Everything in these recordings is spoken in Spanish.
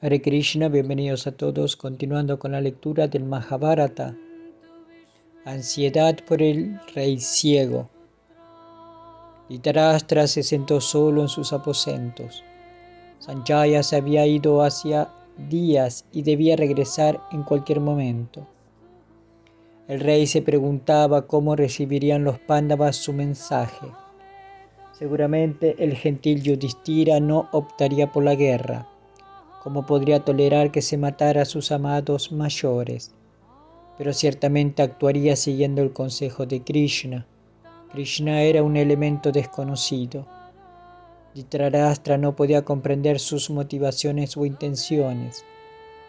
Hare Krishna, bienvenidos a todos, continuando con la lectura del Mahabharata. Ansiedad por el rey ciego. Dhritarashtra se sentó solo en sus aposentos. Sanjaya se había ido hacía días y debía regresar en cualquier momento. El rey se preguntaba cómo recibirían los Pándavas su mensaje. Seguramente el gentil Yudhishthira no optaría por la guerra. ¿Cómo podría tolerar que se matara a sus amados mayores? Pero ciertamente actuaría siguiendo el consejo de Krishna. Krishna era un elemento desconocido. Dhritarashtra no podía comprender sus motivaciones o intenciones.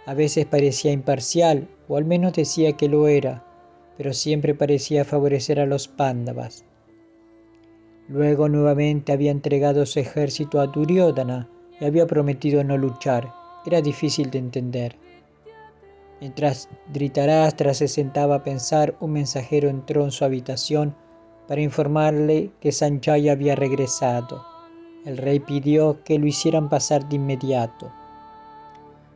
A veces parecía imparcial, o al menos decía que lo era, pero siempre parecía favorecer a los Pándavas. Luego nuevamente había entregado su ejército a Duryodhana y había prometido no luchar. Era difícil de entender. Mientras Dhritarashtra se sentaba a pensar, un mensajero entró en su habitación para informarle que Sanjaya había regresado. El rey pidió que lo hicieran pasar de inmediato.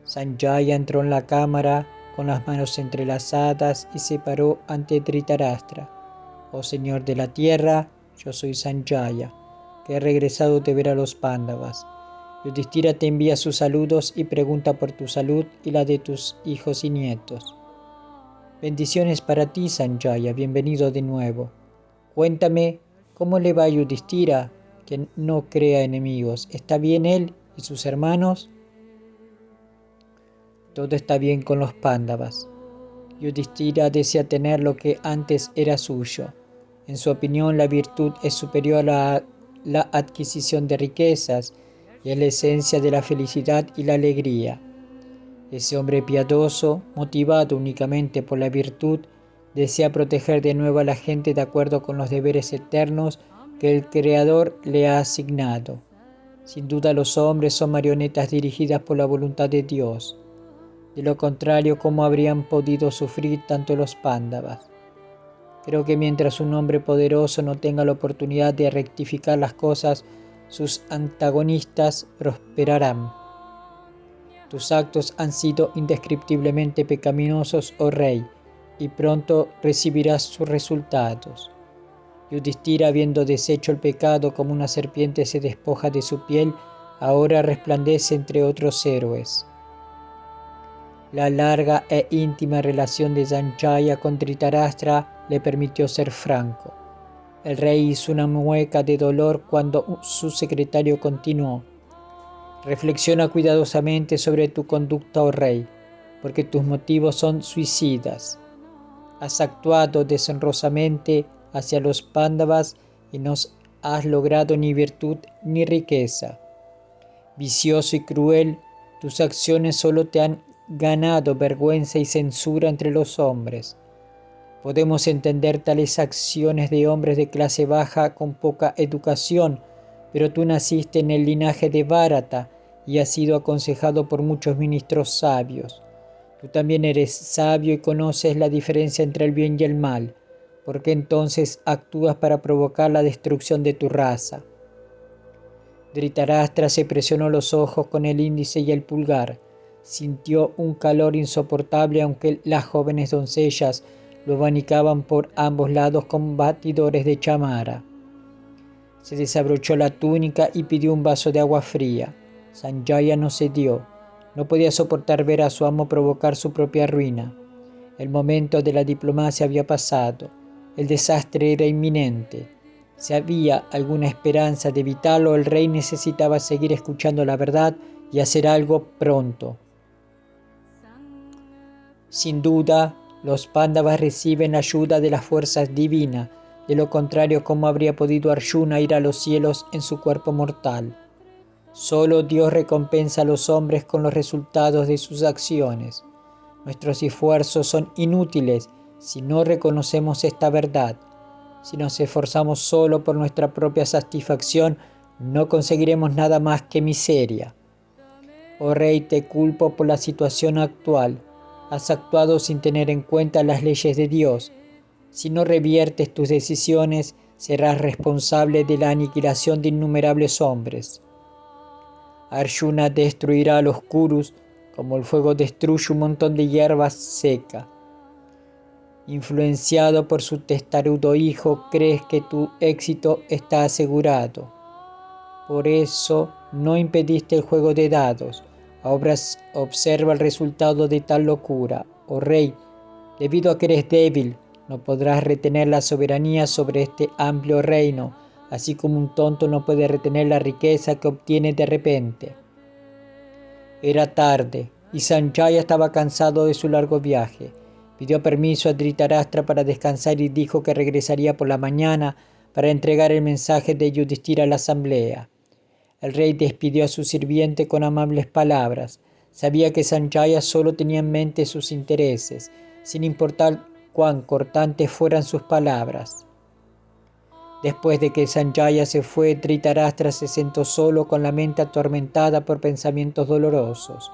Sanjaya entró en la cámara con las manos entrelazadas y se paró ante Dhritarashtra. «Oh señor de la tierra, yo soy Sanjaya, que he regresado de ver a los Pándavas. Yudhishthira te envía sus saludos y pregunta por tu salud y la de tus hijos y nietos». «Bendiciones para ti, Sanjaya, bienvenido de nuevo. Cuéntame, ¿cómo le va a Yudhishthira, que no crea enemigos? ¿Está bien él y sus hermanos?» «Todo está bien con los Pándavas. Yudhishthira desea tener lo que antes era suyo. En su opinión, la virtud es superior a la adquisición de riquezas y es la esencia de la felicidad y la alegría. Ese hombre piadoso, motivado únicamente por la virtud, desea proteger de nuevo a la gente de acuerdo con los deberes eternos que el Creador le ha asignado. Sin duda los hombres son marionetas dirigidas por la voluntad de Dios. De lo contrario, ¿cómo habrían podido sufrir tanto los Pándavas? Creo que mientras un hombre poderoso no tenga la oportunidad de rectificar las cosas, sus antagonistas prosperarán. Tus actos han sido indescriptiblemente pecaminosos, oh rey, y pronto recibirás sus resultados». Yudhishthira, habiendo deshecho el pecado como una serpiente se despoja de su piel, ahora resplandece entre otros héroes. La larga e íntima relación de Sanjaya con Dhritarashtra le permitió ser franco. El rey hizo una mueca de dolor cuando su secretario continuó: «Reflexiona cuidadosamente sobre tu conducta, oh rey, porque tus motivos son suicidas. Has actuado deshonrosamente hacia los Pándavas y no has logrado ni virtud ni riqueza. Vicioso y cruel, tus acciones solo te han ganado vergüenza y censura entre los hombres. Podemos entender tales acciones de hombres de clase baja con poca educación, pero tú naciste en el linaje de Bharata y has sido aconsejado por muchos ministros sabios. Tú también eres sabio y conoces la diferencia entre el bien y el mal. ¿Por qué entonces actúas para provocar la destrucción de tu raza?» Dhritarashtra se presionó los ojos con el índice y el pulgar. Sintió un calor insoportable, aunque las jóvenes doncellas lo abanicaban por ambos lados con batidores de chamara. Se desabrochó la túnica y pidió un vaso de agua fría. Sanjaya no cedió. No podía soportar ver a su amo provocar su propia ruina. El momento de la diplomacia había pasado. El desastre era inminente. Si había alguna esperanza de evitarlo, el rey necesitaba seguir escuchando la verdad y hacer algo pronto. Sin duda, los Pándavas reciben ayuda de las fuerzas divinas. De lo contrario, ¿cómo habría podido Arjuna ir a los cielos en su cuerpo mortal? Solo Dios recompensa a los hombres con los resultados de sus acciones. Nuestros esfuerzos son inútiles si no reconocemos esta verdad. Si nos esforzamos solo por nuestra propia satisfacción, no conseguiremos nada más que miseria. Oh rey, te culpo por la situación actual. Has actuado sin tener en cuenta las leyes de Dios. Si no reviertes tus decisiones, serás responsable de la aniquilación de innumerables hombres. Arjuna destruirá a los Kurus como el fuego destruye un montón de hierba seca. Influenciado por su testarudo hijo, crees que tu éxito está asegurado. Por eso no impediste el juego de dados. Ahora observa el resultado de tal locura. Oh rey, debido a que eres débil, no podrás retener la soberanía sobre este amplio reino, así como un tonto no puede retener la riqueza que obtiene de repente. Era tarde, y Sanjaya estaba cansado de su largo viaje. Pidió permiso a Dhritarashtra para descansar y dijo que regresaría por la mañana para entregar el mensaje de Yudhishthira a la asamblea. El rey despidió a su sirviente con amables palabras. Sabía que Sanjaya solo tenía en mente sus intereses, sin importar cuán cortantes fueran sus palabras. Después de que Sanjaya se fue, Dhritarashtra se sentó solo con la mente atormentada por pensamientos dolorosos.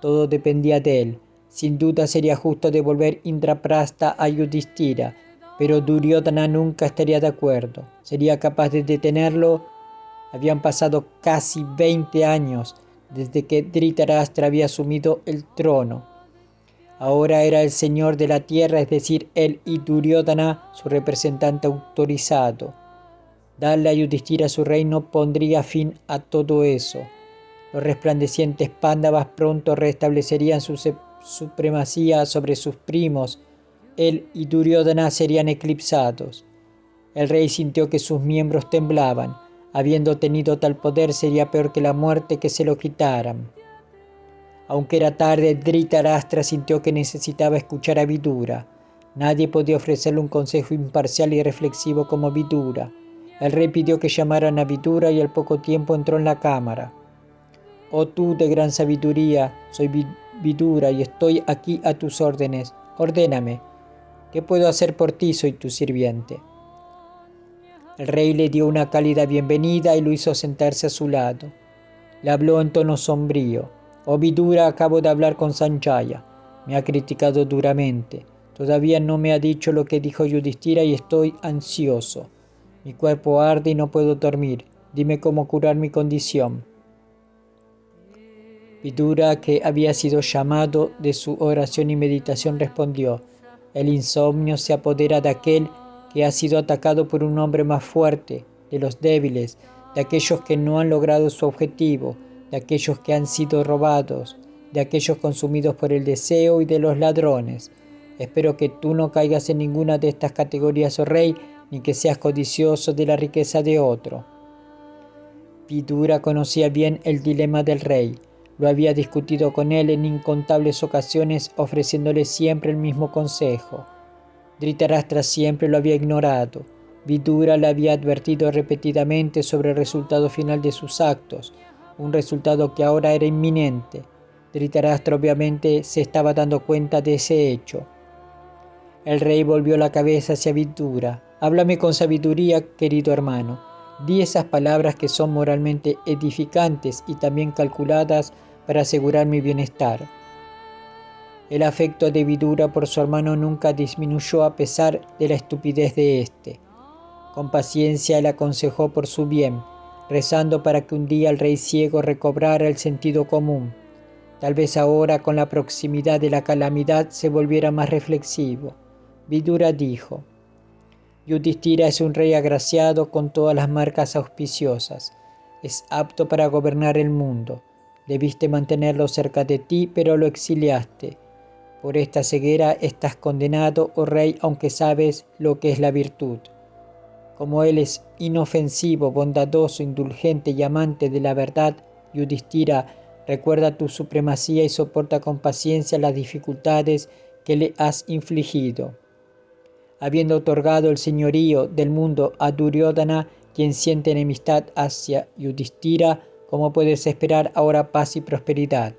Todo dependía de él. Sin duda sería justo devolver Indraprastha a Yudhishthira, pero Duryodhana nunca estaría de acuerdo. ¿Sería capaz de detenerlo? Habían pasado casi 20 años desde que Dhritarashtra había asumido el trono. Ahora era el señor de la tierra, es decir, él y Duryodhana, su representante autorizado. Darle a Yudhishthira su reino pondría fin a todo eso. Los resplandecientes Pándavas pronto restablecerían su supremacía sobre sus primos. Él y Duryodhana serían eclipsados. El rey sintió que sus miembros temblaban. Habiendo tenido tal poder, sería peor que la muerte que se lo quitaran. Aunque era tarde, Dhritarashtra sintió que necesitaba escuchar a Vidura. Nadie podía ofrecerle un consejo imparcial y reflexivo como Vidura. El rey pidió que llamaran a Vidura y al poco tiempo entró en la cámara. Oh tú de gran sabiduría, soy Vidura y estoy aquí a tus órdenes. Ordéname. ¿Qué puedo hacer por ti? Soy tu sirviente. El rey le dio una cálida bienvenida y lo hizo sentarse a su lado. Le habló en tono sombrío. Oh Vidura, acabo de hablar con Sanjaya. Me ha criticado duramente. Todavía no me ha dicho lo que dijo Yudhishthira y estoy ansioso. Mi cuerpo arde y no puedo dormir. Dime cómo curar mi condición. Vidura, que había sido llamado de su oración y meditación, respondió: el insomnio se apodera de aquel que ha sido atacado por un hombre más fuerte, de los débiles, de aquellos que no han logrado su objetivo, de aquellos que han sido robados, de aquellos consumidos por el deseo y de los ladrones. Espero que tú no caigas en ninguna de estas categorías, oh rey, ni que seas codicioso de la riqueza de otro. Vidura conocía bien el dilema del rey. Lo había discutido con él en incontables ocasiones, ofreciéndole siempre el mismo consejo. Dhritarashtra siempre lo había ignorado. Vidura le había advertido repetidamente sobre el resultado final de sus actos, un resultado que ahora era inminente. Dhritarashtra obviamente se estaba dando cuenta de ese hecho. El rey volvió la cabeza hacia Vidura. Háblame con sabiduría, querido hermano. Di esas palabras que son moralmente edificantes y también calculadas para asegurar mi bienestar. El afecto de Vidura por su hermano nunca disminuyó a pesar de la estupidez de éste. Con paciencia le aconsejó por su bien, rezando para que un día el rey ciego recobrara el sentido común. Tal vez ahora, con la proximidad de la calamidad, se volviera más reflexivo. Vidura dijo: Yudhishthira es un rey agraciado con todas las marcas auspiciosas. Es apto para gobernar el mundo. Debiste mantenerlo cerca de ti, pero lo exiliaste. Por esta ceguera estás condenado, oh rey, aunque sabes lo que es la virtud. Como él es inofensivo, bondadoso, indulgente y amante de la verdad, Yudhishthira, recuerda tu supremacía y soporta con paciencia las dificultades que le has infligido. Habiendo otorgado el señorío del mundo a Duryodhana, quien siente enemistad hacia Yudhishthira, ¿cómo puedes esperar ahora paz y prosperidad?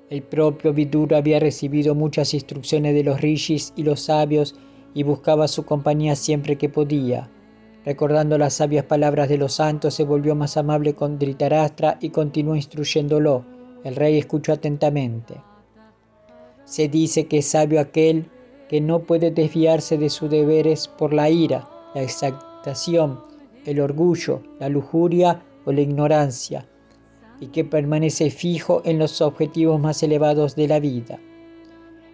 El propio Vidura había recibido muchas instrucciones de los rishis y los sabios y buscaba su compañía siempre que podía. Recordando las sabias palabras de los santos, se volvió más amable con Dhritarashtra y continuó instruyéndolo. El rey escuchó atentamente. Se dice que es sabio aquel que no puede desviarse de sus deberes por la ira, la exaltación, el orgullo, la lujuria o la ignorancia. y que permanece fijo en los objetivos más elevados de la vida.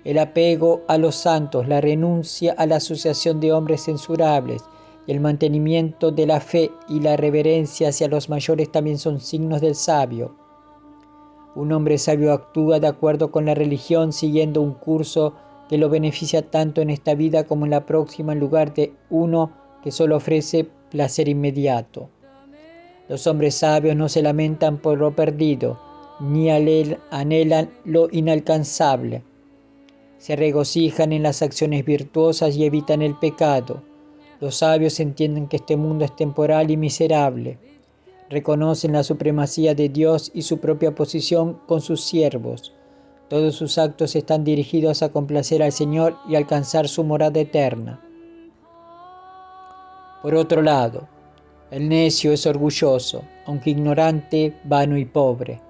El apego a los santos, la renuncia a la asociación de hombres censurables y el mantenimiento de la fe y la reverencia hacia los mayores también son signos del sabio. Un hombre sabio actúa de acuerdo con la religión, siguiendo un curso que lo beneficia tanto en esta vida como en la próxima, en lugar de uno que solo ofrece placer inmediato. Los hombres sabios no se lamentan por lo perdido, ni anhelan lo inalcanzable. Se regocijan en las acciones virtuosas y evitan el pecado. Los sabios entienden que este mundo es temporal y miserable. Reconocen la supremacía de Dios y su propia posición con sus siervos. Todos sus actos están dirigidos a complacer al Señor y alcanzar su morada eterna. Por otro lado, el necio es orgulloso, aunque ignorante, vano y pobre.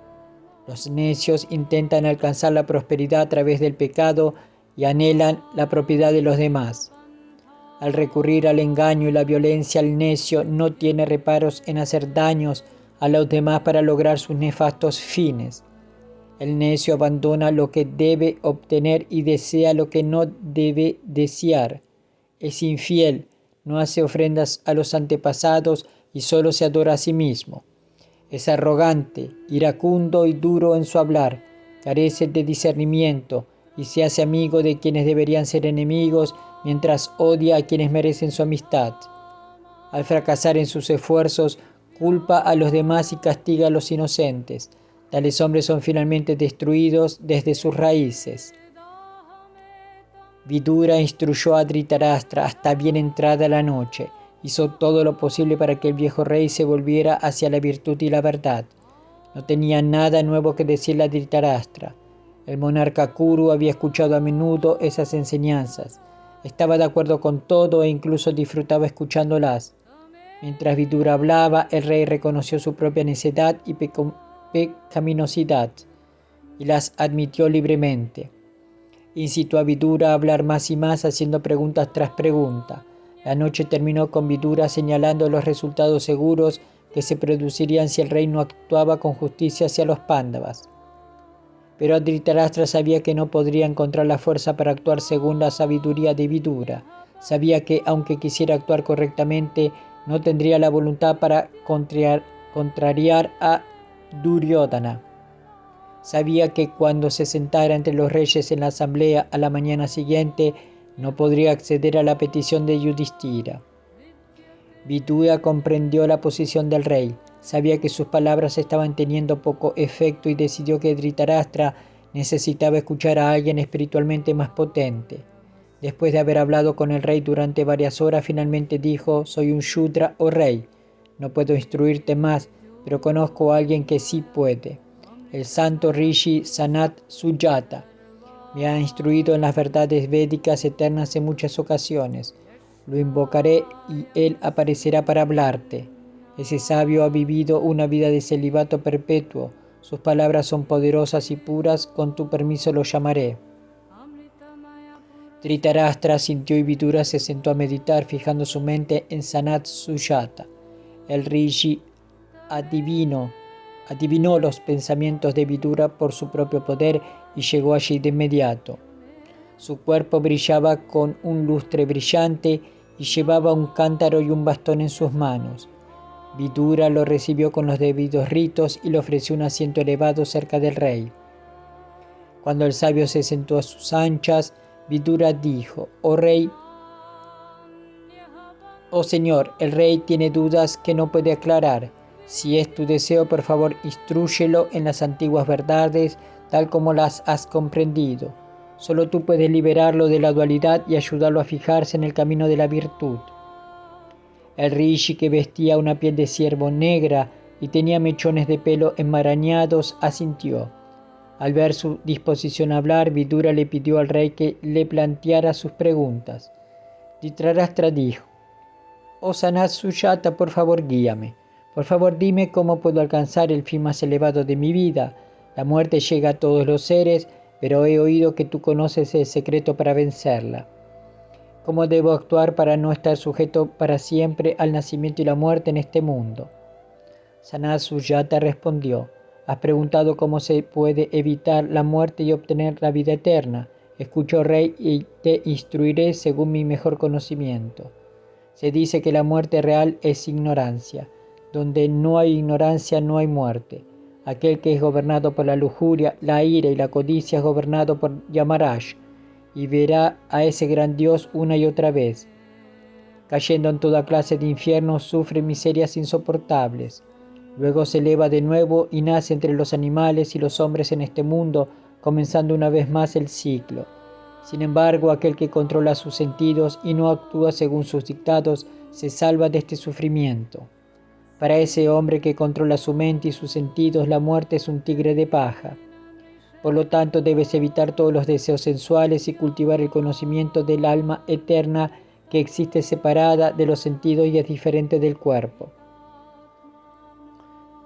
Los necios intentan alcanzar la prosperidad a través del pecado y anhelan la propiedad de los demás. Al recurrir al engaño y la violencia, el necio no tiene reparos en hacer daños a los demás para lograr sus nefastos fines. El necio abandona lo que debe obtener y desea lo que no debe desear. Es infiel, no hace ofrendas a los antepasados y solo se adora a sí mismo. Es arrogante, iracundo y duro en su hablar, carece de discernimiento y se hace amigo de quienes deberían ser enemigos, mientras odia a quienes merecen su amistad. Al fracasar en sus esfuerzos, culpa a los demás y castiga a los inocentes. Tales hombres son finalmente destruidos desde sus raíces. Vidura instruyó a Dhritarashtra hasta bien entrada la noche. Hizo todo lo posible para que el viejo rey se volviera hacia la virtud y la verdad. No tenía nada nuevo que decirle a Dhritarashtra. El monarca Kuru había escuchado a menudo esas enseñanzas. Estaba de acuerdo con todo e incluso disfrutaba escuchándolas. Mientras Vidura hablaba, el rey reconoció su propia necedad y pecaminosidad y las admitió libremente. Incitó a Vidura a hablar más y más, haciendo preguntas tras pregunta. La noche terminó con Vidura señalando los resultados seguros que se producirían si el rey no actuaba con justicia hacia los Pándavas. Pero Dhritarashtra sabía que no podría encontrar la fuerza para actuar según la sabiduría de Vidura. Sabía que, aunque quisiera actuar correctamente, no tendría la voluntad para contrariar a Duryodhana. Sabía que cuando se sentara entre los reyes en la asamblea a la mañana siguiente, no podría acceder a la petición de Yudhishthira. Vidura comprendió la posición del rey. Sabía que sus palabras estaban teniendo poco efecto y decidió que Dhritarashtra necesitaba escuchar a alguien espiritualmente más potente. Después de haber hablado con el rey durante varias horas, finalmente dijo: «Soy un Shudra, oh rey. No puedo instruirte más, pero conozco a alguien que sí puede. El santo Rishi Sanat Sujata me ha instruido en las verdades védicas eternas en muchas ocasiones. Lo invocaré y él aparecerá para hablarte. Ese sabio ha vivido una vida de celibato perpetuo. Sus palabras son poderosas y puras. Con tu permiso lo llamaré». Dhritarashtra sintió y Vidura se sentó a meditar, fijando su mente en Sanat Sujata. El Rishi adivinó los pensamientos de Vidura por su propio poder y llegó allí de inmediato. Su cuerpo brillaba con un lustre brillante y llevaba un cántaro y un bastón en sus manos. Vidura lo recibió con los debidos ritos y le ofreció un asiento elevado cerca del rey. Cuando el sabio se sentó a sus anchas, Vidura dijo: «Oh rey, oh señor, el rey tiene dudas que no puede aclarar. Si es tu deseo, por favor, instrúyelo en las antiguas verdades, tal como las has comprendido. Solo tú puedes liberarlo de la dualidad y ayudarlo a fijarse en el camino de la virtud». El rishi, que vestía una piel de ciervo negra y tenía mechones de pelo enmarañados, asintió. Al ver su disposición a hablar, Vidura le pidió al rey que le planteara sus preguntas. Dhritarashtra dijo: «Oh Sanat Sujata, por favor guíame. Por favor dime cómo puedo alcanzar el fin más elevado de mi vida. La muerte llega a todos los seres, pero he oído que tú conoces el secreto para vencerla. ¿Cómo debo actuar para no estar sujeto para siempre al nacimiento y la muerte en este mundo?». Sanat Sujata respondió: Has preguntado cómo se puede evitar la muerte y obtener la vida eterna. Escucho, rey, y te instruiré según mi mejor conocimiento. Se dice que la muerte real es ignorancia. Donde no hay ignorancia no hay muerte. Aquel que es gobernado por la lujuria, la ira y la codicia es gobernado por Yamarash, y verá a ese gran Dios una y otra vez. Cayendo en toda clase de infiernos, sufre miserias insoportables. Luego se eleva de nuevo y nace entre los animales y los hombres en este mundo, comenzando una vez más el ciclo. Sin embargo, aquel que controla sus sentidos y no actúa según sus dictados, se salva de este sufrimiento. Para ese hombre que controla su mente y sus sentidos, la muerte es un tigre de paja. Por lo tanto, debes evitar todos los deseos sensuales y cultivar el conocimiento del alma eterna que existe separada de los sentidos y es diferente del cuerpo.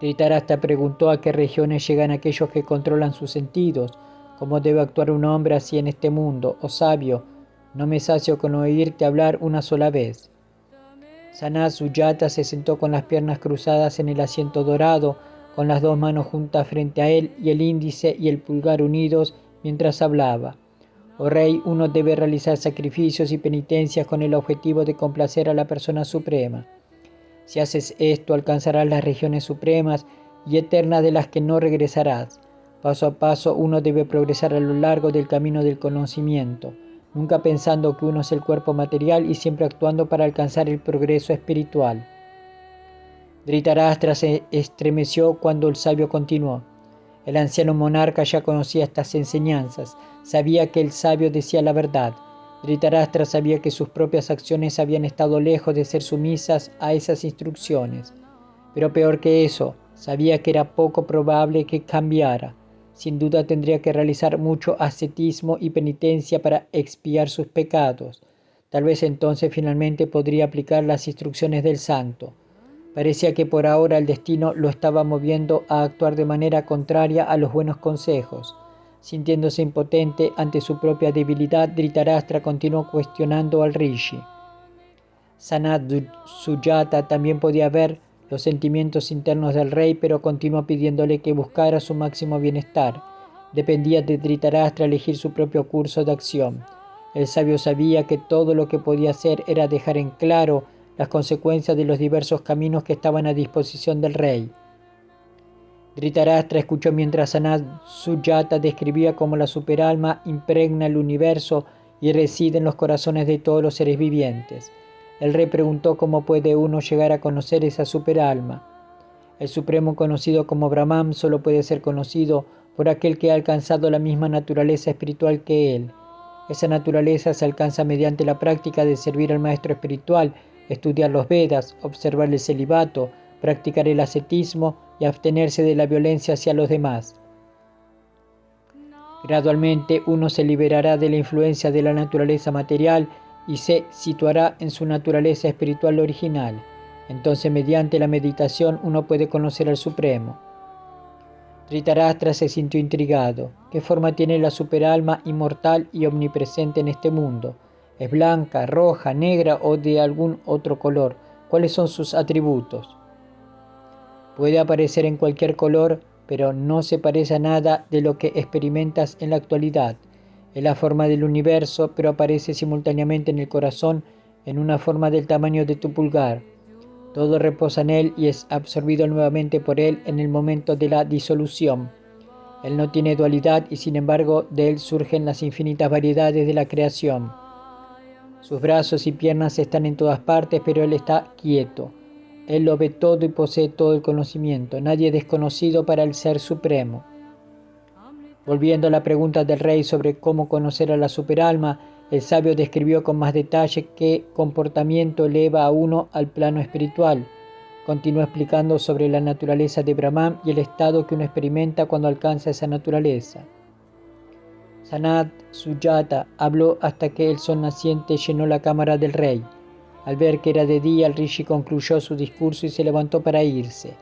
Dhritarashtra preguntó a qué regiones llegan aquellos que controlan sus sentidos. ¿Cómo debe actuar un hombre así en este mundo? Oh sabio, no me sacio con oírte hablar una sola vez. Sanat Sujata se sentó con las piernas cruzadas en el asiento dorado, con las dos manos juntas frente a él y el índice y el pulgar unidos mientras hablaba. Oh rey, uno debe realizar sacrificios y penitencias con el objetivo de complacer a la persona suprema. Si haces esto, alcanzarás las regiones supremas y eternas de las que no regresarás. Paso a paso, uno debe progresar a lo largo del camino del conocimiento, nunca pensando que uno es el cuerpo material y siempre actuando para alcanzar el progreso espiritual. Dhritarashtra se estremeció cuando el sabio continuó. El anciano monarca ya conocía estas enseñanzas, sabía que el sabio decía la verdad. Dhritarashtra sabía que sus propias acciones habían estado lejos de ser sumisas a esas instrucciones. Pero peor que eso, sabía que era poco probable que cambiara. Sin duda tendría que realizar mucho ascetismo y penitencia para expiar sus pecados. Tal vez entonces finalmente podría aplicar las instrucciones del santo. Parecía que por ahora el destino lo estaba moviendo a actuar de manera contraria a los buenos consejos. Sintiéndose impotente ante su propia debilidad, Dhritarashtra continuó cuestionando al Rishi. Sanat Sujata también podía ver los sentimientos internos del rey, pero continuó pidiéndole que buscara su máximo bienestar. Dependía de Dhritarashtra elegir su propio curso de acción. El sabio sabía que todo lo que podía hacer era dejar en claro las consecuencias de los diversos caminos que estaban a disposición del rey. Dhritarashtra escuchó mientras Sanat Sujata describía cómo la superalma impregna el universo y reside en los corazones de todos los seres vivientes. El rey preguntó cómo puede uno llegar a conocer esa superalma. El supremo conocido como Brahman solo puede ser conocido por aquel que ha alcanzado la misma naturaleza espiritual que él. Esa naturaleza se alcanza mediante la práctica de servir al maestro espiritual, estudiar los Vedas, observar el celibato, practicar el ascetismo y abstenerse de la violencia hacia los demás. Gradualmente uno se liberará de la influencia de la naturaleza material y se situará en su naturaleza espiritual original. Entonces, mediante la meditación, uno puede conocer al Supremo. Dhritarashtra se sintió intrigado. ¿Qué forma tiene la superalma inmortal y omnipresente en este mundo? ¿Es blanca, roja, negra o de algún otro color? ¿Cuáles son sus atributos? Puede aparecer en cualquier color, pero no se parece a nada de lo que experimentas en la actualidad. Es la forma del universo, pero aparece simultáneamente en el corazón en una forma del tamaño de tu pulgar. Todo reposa en él y es absorbido nuevamente por él en el momento de la disolución. Él no tiene dualidad y sin embargo de él surgen las infinitas variedades de la creación. Sus brazos y piernas están en todas partes, pero él está quieto. Él lo ve todo y posee todo el conocimiento. Nadie es desconocido para el Ser Supremo. Volviendo a la pregunta del rey sobre cómo conocer a la superalma, el sabio describió con más detalle qué comportamiento eleva a uno al plano espiritual. Continuó explicando sobre la naturaleza de Brahman y el estado que uno experimenta cuando alcanza esa naturaleza. Sanat Sujata habló hasta que el sol naciente llenó la cámara del rey. Al ver que era de día, el rishi concluyó su discurso y se levantó para irse.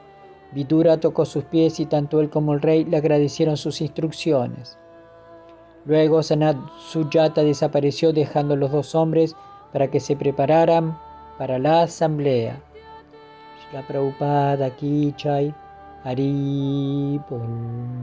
Vidura tocó sus pies y tanto él como el rey le agradecieron sus instrucciones. Luego Sanat Sujata desapareció dejando a los dos hombres para que se prepararan para la asamblea. Shila Prabhupada Ki Jai. Haribol.